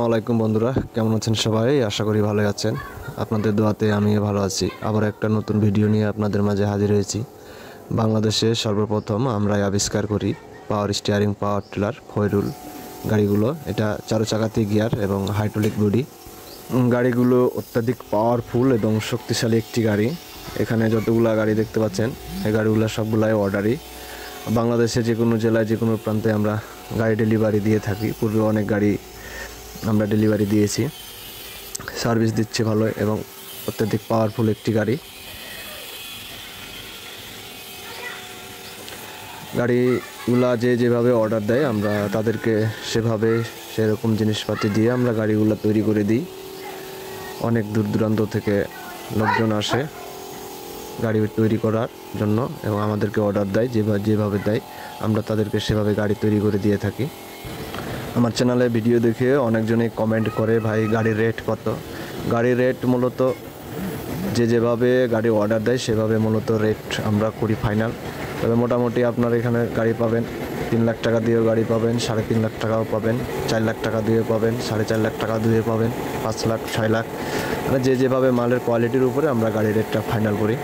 আলাইকুম বন্ধুরা, কেমন আছেন সবাই? আশা করি ভালোই আছেন। আপনাদের দোয়াতে আমিও ভালো আছি। আবার একটা নতুন ভিডিও নিয়ে আপনাদের মাঝে হাজির হয়েছি। বাংলাদেশে সর্বপ্রথম আমরাই আবিষ্কার করি পাওয়ার স্টিয়ারিং পাওয়ার টিলার ফয়রুল গাড়িগুলো। এটা 4 চাকাতে গিয়ার এবং হাইড্রোলিক বডি। গাড়িগুলো অত্যাধিক পাওয়ারফুল এবং শক্তিশালী একটি গাড়ি। এখানে যতগুলা গাড়ি দেখতে পাচ্ছেন, এই গাড়িগুলো সবগুলাই অর্ডারি। বাংলাদেশে যে কোনো জেলায় যে কোনো প্রান্তে আমরা গাড়ি ডেলিভারি দিয়ে থাকি। পূর্বে অনেক গাড়ি আমরা ডেলিভারি দিয়েছি, সার্ভিস দিচ্ছে ভালো এবং অত্যাধিক পাওয়ারফুল একটি গাড়ি। গাড়িগুলা যেভাবে অর্ডার দেয় আমরা তাদেরকে সেরকম জিনিসপাতি দিয়ে আমরা গাড়িগুলো তৈরি করে দিই। অনেক দূর দূরান্ত থেকে লোকজন আসে গাড়ি তৈরি করার জন্য এবং আমাদেরকে অর্ডার দেয়, যেভাবে দেয় আমরা তাদেরকে সেভাবে গাড়ি তৈরি করে দিয়ে থাকি। আমার চ্যানেলে ভিডিও দেখে অনেকজনই কমেন্ট করে, ভাই গাড়ির রেট কত? গাড়ির রেট মূলত যেভাবে গাড়ি অর্ডার দেয় সেভাবে মূলত রেট আমরা করি ফাইনাল। তবে মোটামুটি আপনার এখানে গাড়ি পাবেন 3 লাখ টাকা দিয়েও গাড়ি পাবেন, 3.5 লাখ টাকাও পাবেন, 4 লাখ টাকা দিয়ে পাবেন, 4.5 লাখ টাকা দিয়ে পাবেন, 5 লাখ 6 লাখ, মানে যেভাবে মালের কোয়ালিটির উপরে আমরা গাড়ির রেটটা ফাইনাল করি।